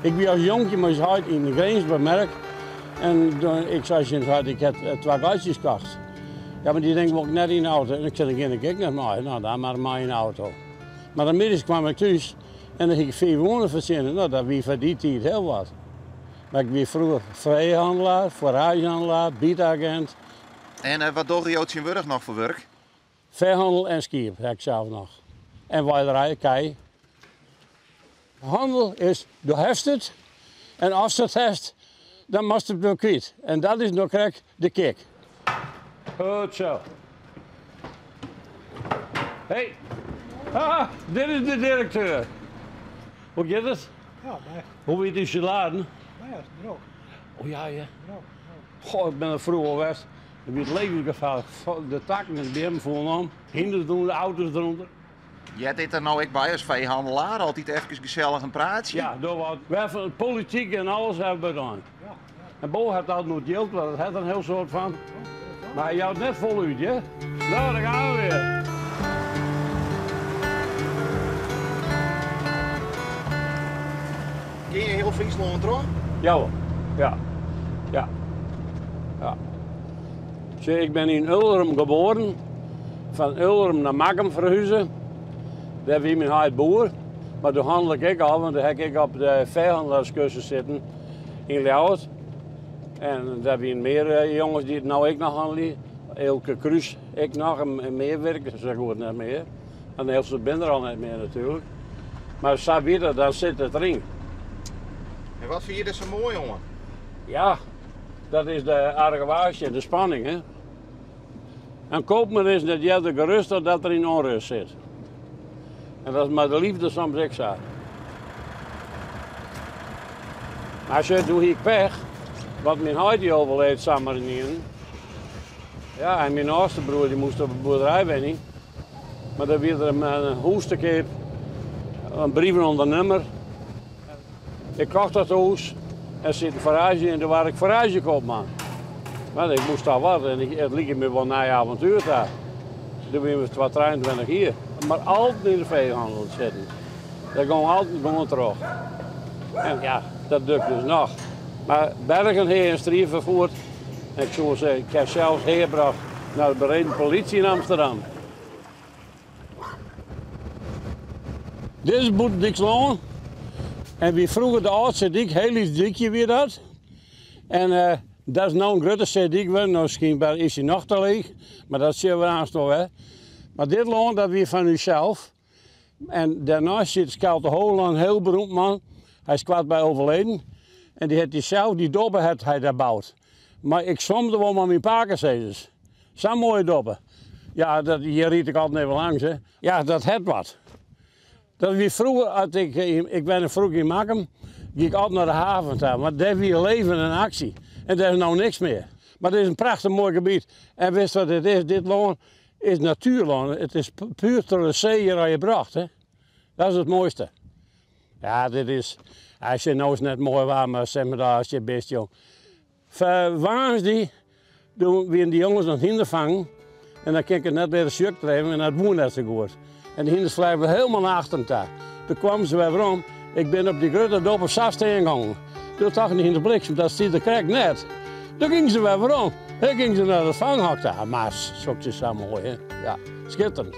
Ik ben als jongetje maar eens uit in de grens bij Merk. En ik zei, ik heb 2 gaatjes gekocht. Ja, maar die denken ook net in de auto. En ik zei, dan ga ik net maar. Nou, dan maar in de auto. Maar dan middags kwam ik thuis en dan ging ik 4 woorden verzinnen. Nou, dat was voor die tijd heel wat. Maar ik was vroeger vrijhandelaar, foragehandelaar, biedagent. En wat doe je in Wurg nog voor werk? Veehandel en skiep heb ik zelf nog. En weilerij, kei. Handel is, je hebt het. En als je het hebt, dan moet je het nog kwijt. En dat is nog krijg de kick. Goed zo. Hey. Ah, dit is de directeur. Hoe gaat het? Ja, maar Hoe weet je laden? ja, is droog. Oh ja, ja. Droog. Goh, ik ben er vroeger geweest. Er werd levensgevaarlijk. De takken en de bem voelen hinders doen, de auto's eronder. Jij dit er nou ik bij als veehandelaar, altijd even gezellig een praatje. Ja, door wat. Wij van politiek en alles hebben we gedaan. Ja, En Bo had dat nog geld, want dat had een heel soort van. Maar hij houdt net vol uit, hè? Nou, daar gaan we weer. Ken je heel Friesland toch? Ja hoor. Ja. Ja. Ja. Zie, ik ben in Ulrum geboren. Van Ulrum naar Makkum verhuizen. Daar wie mijn huid boer. Maar toen handel ik al, want dan heb ik op de veehandelaarscursus zitten in Ljouwert. En daar zijn meer jongens die het nou ik nog handelen. Elke Kruis, ik nog en meer werken, zeg goed net meer. En de helft ben er al niet meer natuurlijk. Maar zo weer, dan zit het erin. En wat vind je er zo mooi, jongen? Ja, dat is de argwage en de spanning. Hè? En koopman is dat je de gerust dat er in onrust zit. En dat is maar de liefde soms ik zo. Als je doe ik pech, want mijn huid overleed samen in. Ja, en mijn oudste broer die moest op de boerderij wennen. Maar dan werd er een hoestekeep, een brief onder nummer. Ik kocht dat huis en zit een garage en toen was ik garagekoopman. Maar ik moest daar wat en het liep me wel na je avontuur daar. Toen ben we 23 hier. Maar altijd in de veehandel zitten. Dat ging altijd gewoon terug. En ja, dat lukt dus nog. Maar bergen heen en strieven vervoerd. En ik zou zeggen, ik heb zelfs hergebracht naar de bereden politie in Amsterdam. Dit is Boetendiekslaan. En wie vroeger de oudste dik, heel iets dikje weer dat. En dat is nou een grote dik, nou misschien is hij nog te leeg, maar dat zien we aanstaan nog, hè. Maar dit land, dat weer van uzelf. En daarnaast zit Skelte Hoogland, een heel beroemd man. Hij is kwart bij overleden. En die heeft hij zelf, die dobben heeft hij daar bouwd. Maar ik somde wel met mijn pakenzetels. Zo'n mooie dobben. Ja, hier riet ik altijd even langs, hè. Ja, dat heeft wat. Dat wie vroeger, ik ben er vroeg in Makkum, ging ik altijd naar de haven toe. Maar daar weer leven en actie. En daar is nou niks meer. Maar het is een prachtig mooi gebied. En wist wat het is? Dit land is natuurland. Het is puur door de zee hier gebracht. Hè? Dat is het mooiste. Ja, dit is, als je nou eens net mooi waar, maar zeg maar daar als je best jong. Woensdag doen we die jongens nog hinder vangen. En dan kijk ik net bij de sjuk treffen en dat woont net zo goed. En de hinders blijven helemaal naar achteren daar. Toen kwamen ze weer om. Ik ben op die grote dop op 16 gegaan. Toen zag ik niet in de bliksem, dat ziet de krek net. Toen gingen ze weer om. Toen gingen ze naar het vanghok daar. Maar zo is het zo mooi, hè? Ja, schitterend.